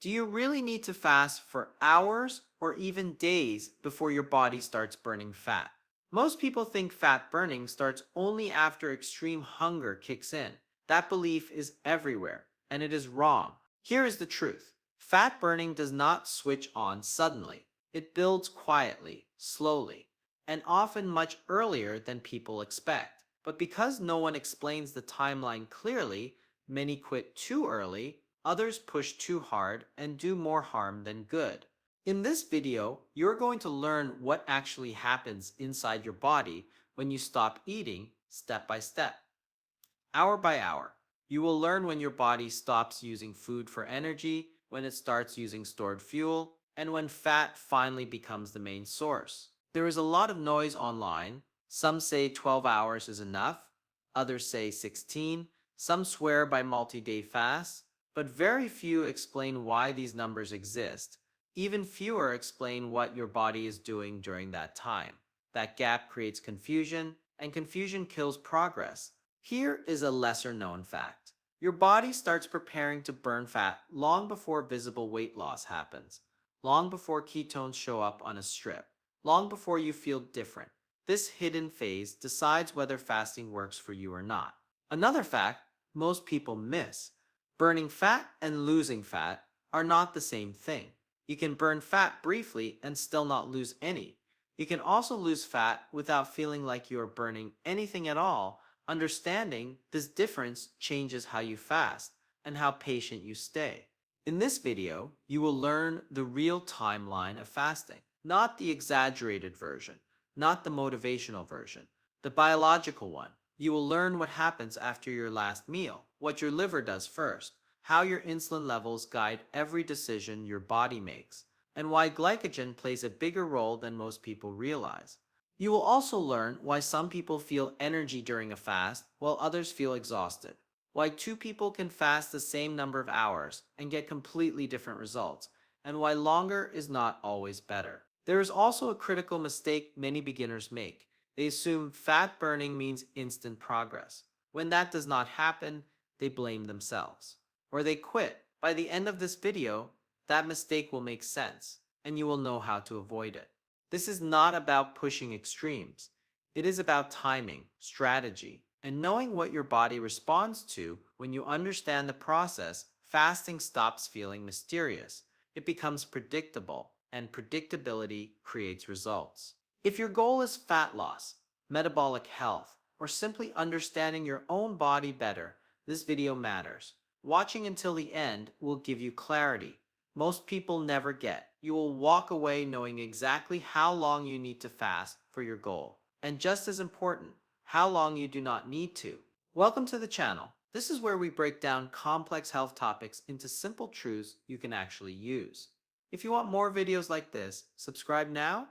Do you really need to fast for hours or even days before your body starts burning fat? Most people think fat burning starts only after extreme hunger kicks in. That belief is everywhere, and it is wrong. Here is the truth. Fat burning does not switch on suddenly. It builds quietly, slowly, and often much earlier than people expect. But because no one explains the timeline clearly, many quit too early, others push too hard, and do more harm than good. In this video, you're going to learn what actually happens inside your body when you stop eating step by step, hour by hour. You will learn when your body stops using food for energy, when it starts using stored fuel, and when fat finally becomes the main source. There is a lot of noise online. Some say 12 hours is enough, others say 16, some swear by multi-day fasts, but very few explain why these numbers exist. Even fewer explain what your body is doing during that time. That gap creates confusion, and confusion kills progress. Here is a lesser known fact. Your body starts preparing to burn fat long before visible weight loss happens, long before ketones show up on a strip, long before you feel different. This hidden phase decides whether fasting works for you or not. Another fact most people miss: burning fat and losing fat are not the same thing. You can burn fat briefly and still not lose any. You can also lose fat without feeling like you are burning anything at all. Understanding this difference changes how you fast and how patient you stay. In this video, you will learn the real timeline of fasting, not the exaggerated version, not the motivational version, the biological one. You will learn what happens after your last meal, what your liver does first, how your insulin levels guide every decision your body makes, and why glycogen plays a bigger role than most people realize. You will also learn why some people feel energy during a fast while others feel exhausted, why two people can fast the same number of hours and get completely different results, and why longer is not always better. There is also a critical mistake many beginners make. They assume fat burning means instant progress. When that does not happen, they blame themselves, or they quit. By the end of this video, that mistake will make sense, and you will know how to avoid it. This is not about pushing extremes. It is about timing, strategy, and knowing what your body responds to. When you understand the process, fasting stops feeling mysterious. It becomes predictable, and predictability creates results. If your goal is fat loss, metabolic health, or simply understanding your own body better, this video matters. Watching until the end will give you clarity most people never get. You will walk away knowing exactly how long you need to fast for your goal. And just as important, how long you do not need to. Welcome to the channel. This is where we break down complex health topics into simple truths you can actually use. If you want more videos like this, subscribe now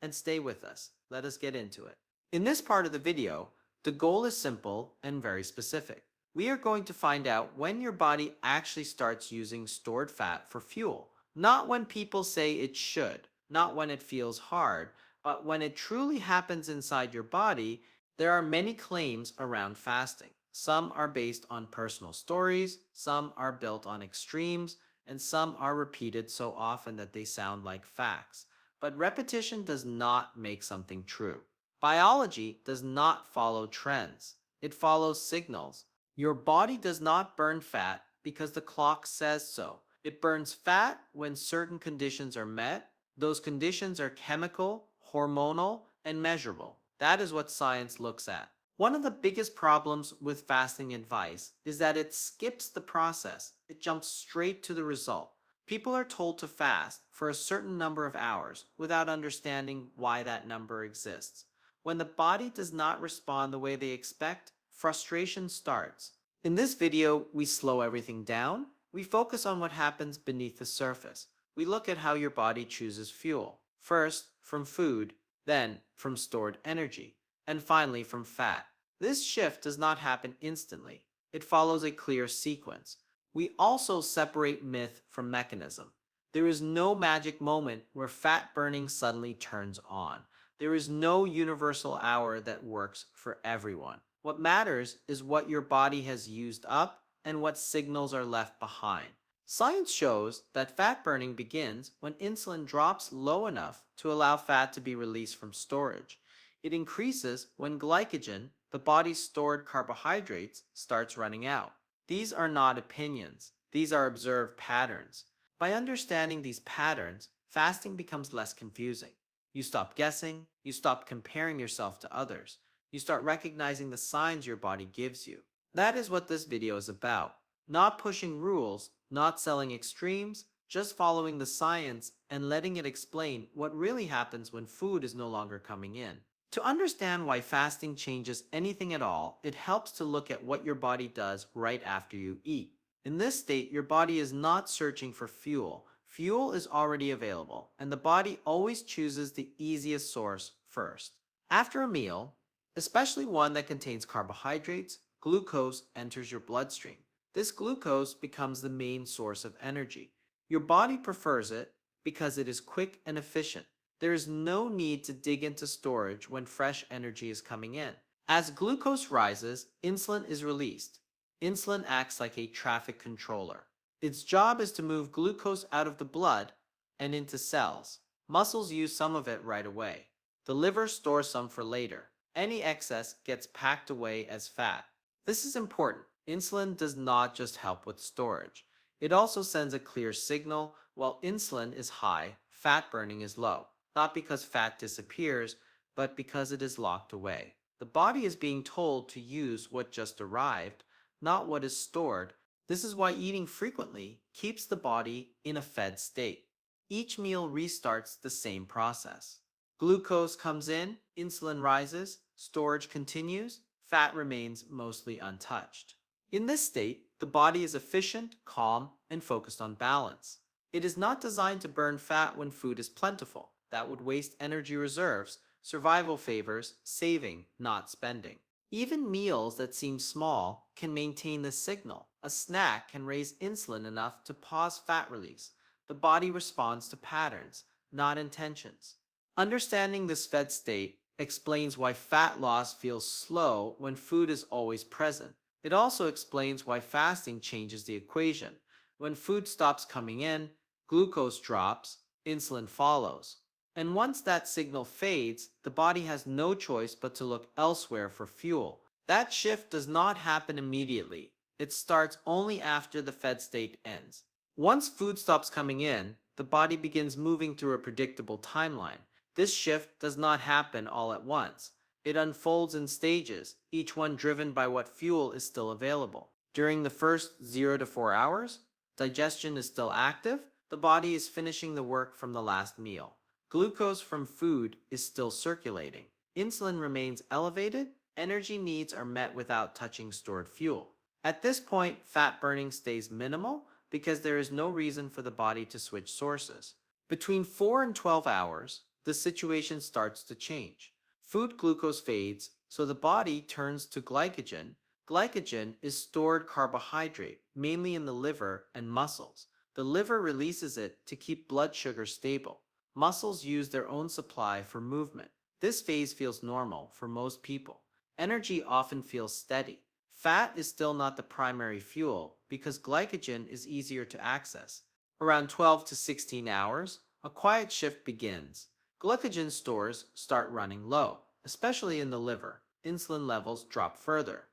and stay with us. Let us get into it. In this part of the video, the goal is simple and very specific. We are going to find out when your body actually starts using stored fat for fuel. Not when people say it should, not when it feels hard, but when it truly happens inside your body. There are many claims around fasting. Some are based on personal stories, some are built on extremes, and some are repeated so often that they sound like facts. But repetition does not make something true. Biology does not follow trends, it follows signals. Your body does not burn fat because the clock says so. It burns fat when certain conditions are met. Those conditions are chemical, hormonal, and measurable. That is what science looks at. One of the biggest problems with fasting advice is that it skips the process. It jumps straight to the result. People are told to fast for a certain number of hours without understanding why that number exists. When the body does not respond the way they expect, frustration starts. In this video, we slow everything down. We focus on what happens beneath the surface. We look at how your body chooses fuel. First, from food, then from stored energy, and finally from fat. This shift does not happen instantly. It follows a clear sequence. We also separate myth from mechanism. There is no magic moment where fat burning suddenly turns on. There is no universal hour that works for everyone. What matters is what your body has used up and what signals are left behind. Science shows that fat burning begins when insulin drops low enough to allow fat to be released from storage. It increases when glycogen, the body's stored carbohydrates, starts running out. These are not opinions, these are observed patterns. By understanding these patterns, fasting becomes less confusing. You stop guessing, you stop comparing yourself to others, you start recognizing the signs your body gives you. That is what this video is about. Not pushing rules, not selling extremes, just following the science and letting it explain what really happens when food is no longer coming in. To understand why fasting changes anything at all, it helps to look at what your body does right after you eat. In this state, your body is not searching for fuel. Fuel is already available, and the body always chooses the easiest source first. After a meal, especially one that contains carbohydrates, glucose enters your bloodstream. This glucose becomes the main source of energy. Your body prefers it because it is quick and efficient. There is no need to dig into storage when fresh energy is coming in. As glucose rises, insulin is released. Insulin acts like a traffic controller. Its job is to move glucose out of the blood and into cells. Muscles use some of it right away. The liver stores some for later. Any excess gets packed away as fat. This is important. Insulin does not just help with storage. It also sends a clear signal. While insulin is high, fat burning is low. Not because fat disappears, but because it is locked away. The body is being told to use what just arrived, not what is stored. This is why eating frequently keeps the body in a fed state. Each meal restarts the same process. Glucose comes in, insulin rises, storage continues, fat remains mostly untouched. In this state, the body is efficient, calm, and focused on balance. It is not designed to burn fat when food is plentiful. That would waste energy reserves. Survival favors saving, not spending. Even meals that seem small can maintain the signal. A snack can raise insulin enough to pause fat release. The body responds to patterns, not intentions. Understanding this fed state explains why fat loss feels slow when food is always present. It also explains why fasting changes the equation. When food stops coming in, glucose drops, insulin follows. And once that signal fades, the body has no choice but to look elsewhere for fuel. That shift does not happen immediately. It starts only after the fed state ends. Once food stops coming in, the body begins moving through a predictable timeline. This shift does not happen all at once. It unfolds in stages, each one driven by what fuel is still available. During the first 0 to 4 hours, digestion is still active. The body is finishing the work from the last meal. Glucose from food is still circulating. Insulin remains elevated. Energy needs are met without touching stored fuel. At this point, fat burning stays minimal because there is no reason for the body to switch sources. Between 4 and 12 hours, the situation starts to change. Food glucose fades, so the body turns to glycogen. Glycogen is stored carbohydrate, mainly in the liver and muscles. The liver releases it to keep blood sugar stable. Muscles use their own supply for movement. This phase feels normal for most people. Energy often feels steady. Fat is still not the primary fuel because glycogen is easier to access. Around 12 to 16 hours, a quiet shift begins. Glycogen stores start running low, especially in the liver. Insulin levels drop further.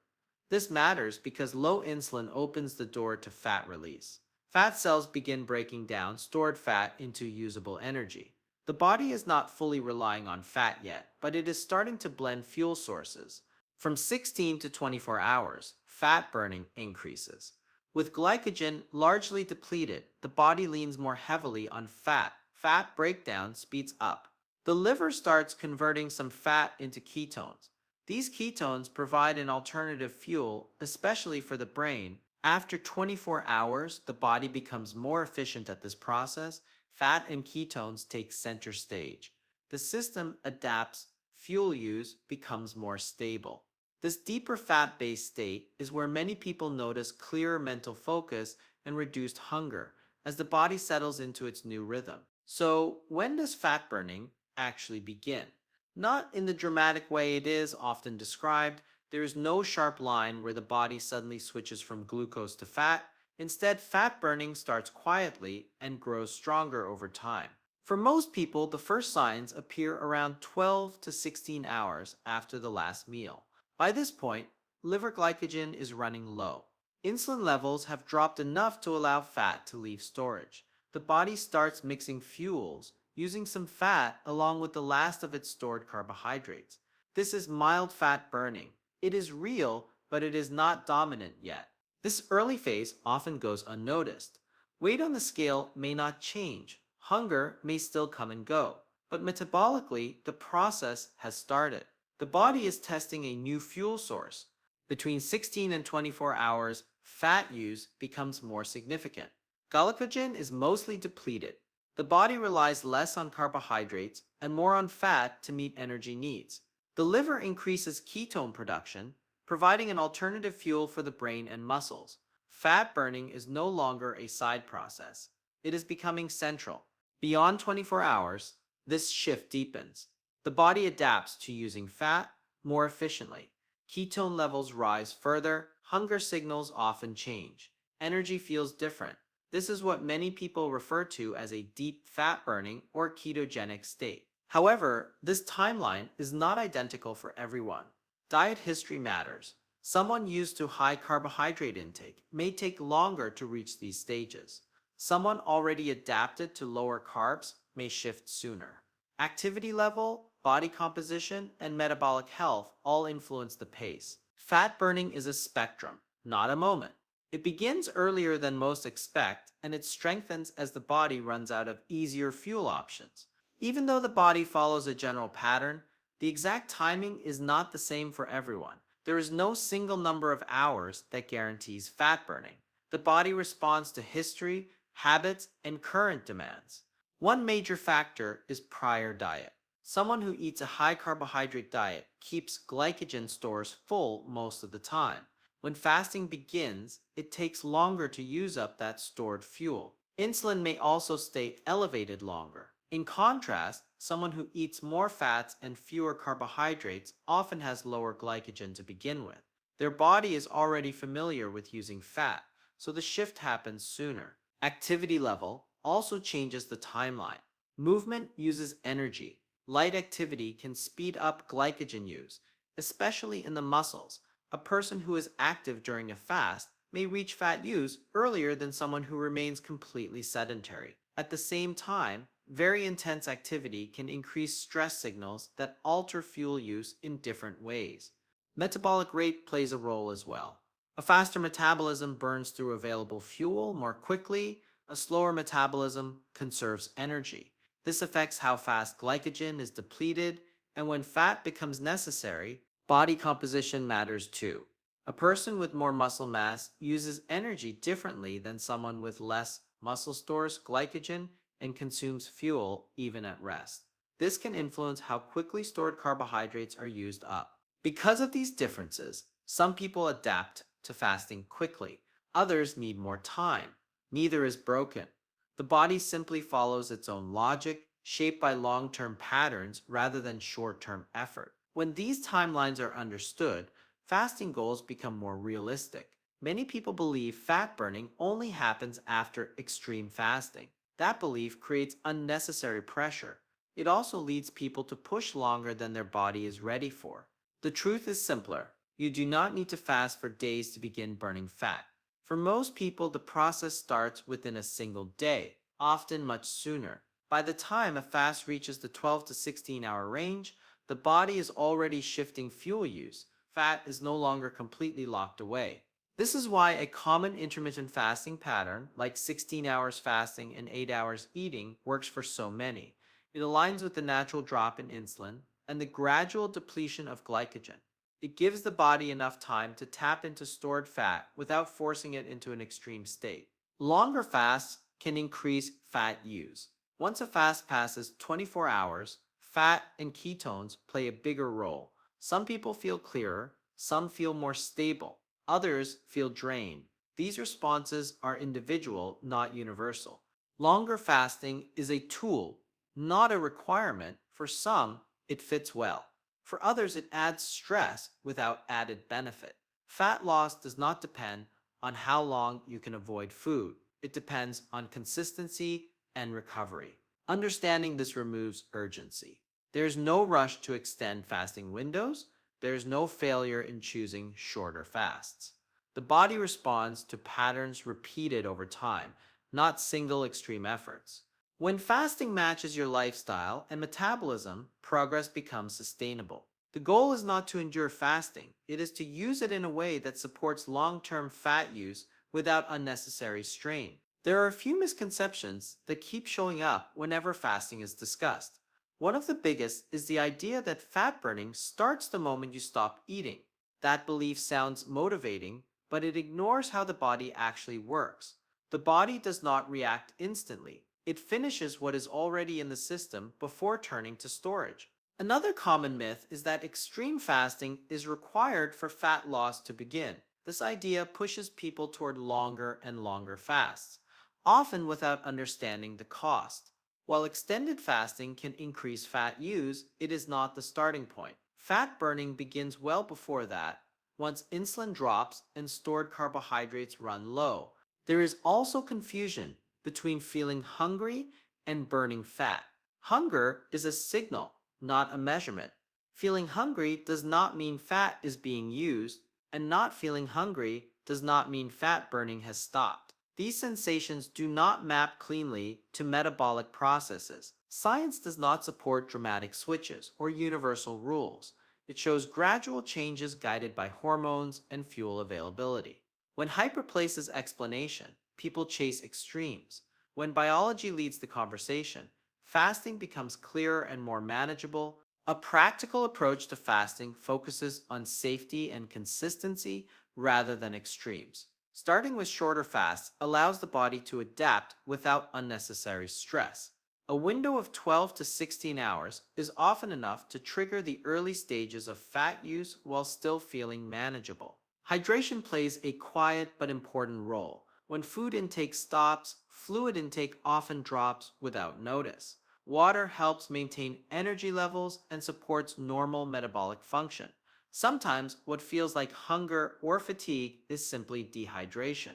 This matters because low insulin opens the door to fat release. Fat cells begin breaking down stored fat into usable energy. The body is not fully relying on fat yet, but it is starting to blend fuel sources. From 16 to 24 hours, fat burning increases. With glycogen largely depleted, the body leans more heavily on fat. Fat breakdown speeds up. The liver starts converting some fat into ketones. These ketones provide an alternative fuel, especially for the brain. After 24 hours, the body becomes more efficient at this process. Fat and ketones take center stage. The system adapts, fuel use becomes more stable. This deeper fat-based state is where many people notice clearer mental focus and reduced hunger as the body settles into its new rhythm. So, when does fat burning actually begin? Not in the dramatic way it is often described. There is no sharp line where the body suddenly switches from glucose to fat. Instead, fat burning starts quietly and grows stronger over time. For most people, the first signs appear around 12 to 16 hours after the last meal. By this point, liver glycogen is running low. Insulin levels have dropped enough to allow fat to leave storage. The body starts mixing fuels, using some fat along with the last of its stored carbohydrates. This is mild fat burning. It is real, but it is not dominant yet. This early phase often goes unnoticed. Weight on the scale may not change. Hunger may still come and go. But metabolically, the process has started. The body is testing a new fuel source. Between 16 and 24 hours, fat use becomes more significant. Glycogen is mostly depleted. The body relies less on carbohydrates and more on fat to meet energy needs. The liver increases ketone production, providing an alternative fuel for the brain and muscles. Fat burning is no longer a side process. It is becoming central. Beyond 24 hours, this shift deepens. The body adapts to using fat more efficiently. Ketone levels rise further, hunger signals often change. Energy feels different. This is what many people refer to as a deep fat burning or ketogenic state. However, this timeline is not identical for everyone. Diet history matters. Someone used to high carbohydrate intake may take longer to reach these stages. Someone already adapted to lower carbs may shift sooner. Activity level, body composition, and metabolic health all influence the pace. Fat burning is a spectrum, not a moment. It begins earlier than most expect, and it strengthens as the body runs out of easier fuel options. Even though the body follows a general pattern, the exact timing is not the same for everyone. There is no single number of hours that guarantees fat burning. The body responds to history, habits, and current demands. One major factor is prior diet. Someone who eats a high carbohydrate diet keeps glycogen stores full most of the time. When fasting begins, it takes longer to use up that stored fuel. Insulin may also stay elevated longer. In contrast, someone who eats more fats and fewer carbohydrates often has lower glycogen to begin with. Their body is already familiar with using fat, so the shift happens sooner. Activity level also changes the timeline. Movement uses energy. Light activity can speed up glycogen use, especially in the muscles. A person who is active during a fast may reach fat use earlier than someone who remains completely sedentary. At the same time, very intense activity can increase stress signals that alter fuel use in different ways. Metabolic rate plays a role as well. A faster metabolism burns through available fuel more quickly. A slower metabolism conserves energy. This affects how fast glycogen is depleted, and when fat becomes necessary, body composition matters too. A person with more muscle mass uses energy differently than someone with less. Muscle stores glycogen and consumes fuel even at rest. This can influence how quickly stored carbohydrates are used up. Because of these differences, some people adapt to fasting quickly. Others need more time. Neither is broken. The body simply follows its own logic, shaped by long-term patterns rather than short-term effort. When these timelines are understood, fasting goals become more realistic. Many people believe fat burning only happens after extreme fasting. That belief creates unnecessary pressure. It also leads people to push longer than their body is ready for. The truth is simpler. You do not need to fast for days to begin burning fat. For most people, the process starts within a single day, often much sooner. By the time a fast reaches the 12 to 16-hour range, the body is already shifting fuel use. Fat is no longer completely locked away. This is why a common intermittent fasting pattern, like 16 hours fasting and 8 hours eating, works for so many. It aligns with the natural drop in insulin and the gradual depletion of glycogen. It gives the body enough time to tap into stored fat without forcing it into an extreme state. Longer fasts can increase fat use. Once a fast passes 24 hours, fat and ketones play a bigger role. Some people feel clearer, some feel more stable. Others feel drained. These responses are individual, not universal. Longer fasting is a tool, not a requirement. For some, it fits well. For others, it adds stress without added benefit. Fat loss does not depend on how long you can avoid food. It depends on consistency and recovery. Understanding this removes urgency. There's no rush to extend fasting windows. There's no failure in choosing shorter fasts. The body responds to patterns repeated over time, not single extreme efforts. When fasting matches your lifestyle and metabolism, progress becomes sustainable. The goal is not to endure fasting, it is to use it in a way that supports long term fat use without unnecessary strain. There are a few misconceptions that keep showing up whenever fasting is discussed. One of the biggest is the idea that fat burning starts the moment you stop eating. That belief sounds motivating, but it ignores how the body actually works. The body does not react instantly. It finishes what is already in the system before turning to storage. Another common myth is that extreme fasting is required for fat loss to begin. This idea pushes people toward longer and longer fasts, often without understanding the cost. While extended fasting can increase fat use, it is not the starting point. Fat burning begins well before that, once insulin drops and stored carbohydrates run low. There is also confusion between feeling hungry and burning fat. Hunger is a signal, not a measurement. Feeling hungry does not mean fat is being used, and not feeling hungry does not mean fat burning has stopped. These sensations do not map cleanly to metabolic processes. Science does not support dramatic switches or universal rules. It shows gradual changes guided by hormones and fuel availability. When hyper places explanation, people chase extremes. When biology leads the conversation, fasting becomes clearer and more manageable. A practical approach to fasting focuses on safety and consistency rather than extremes. Starting with shorter fasts allows the body to adapt without unnecessary stress. A window of 12 to 16 hours is often enough to trigger the early stages of fat use while still feeling manageable. Hydration plays a quiet but important role. When food intake stops, fluid intake often drops without notice. Water helps maintain energy levels and supports normal metabolic function. Sometimes what feels like hunger or fatigue is simply dehydration.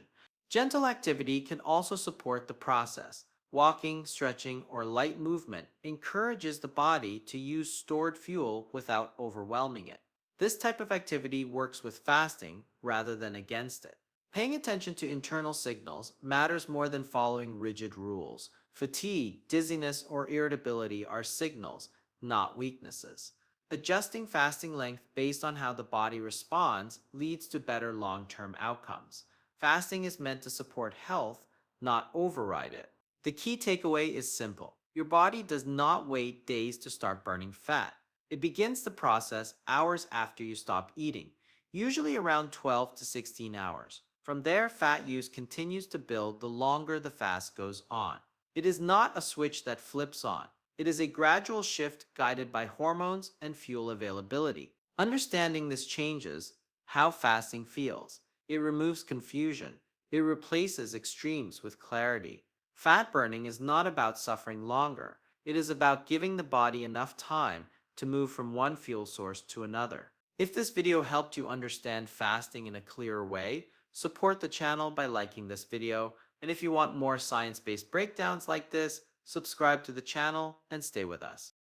Gentle activity can also support the process. Walking, stretching, or light movement encourages the body to use stored fuel without overwhelming it. This type of activity works with fasting rather than against it. Paying attention to internal signals matters more than following rigid rules. Fatigue, dizziness, or irritability are signals, not weaknesses. Adjusting fasting length based on how the body responds leads to better long term outcomes. Fasting is meant to support health, not override it. The key takeaway is simple. Your body does not wait days to start burning fat. It begins the process hours after you stop eating, usually around 12 to 16 hours. From there, fat use continues to build the longer the fast goes on. It is not a switch that flips on. It is a gradual shift guided by hormones and fuel availability. Understanding this changes how fasting feels. It removes confusion. It replaces extremes with clarity. Fat burning is not about suffering longer. It is about giving the body enough time to move from one fuel source to another. If this video helped you understand fasting in a clearer way, support the channel by liking this video. And if you want more science-based breakdowns like this, subscribe to the channel and stay with us.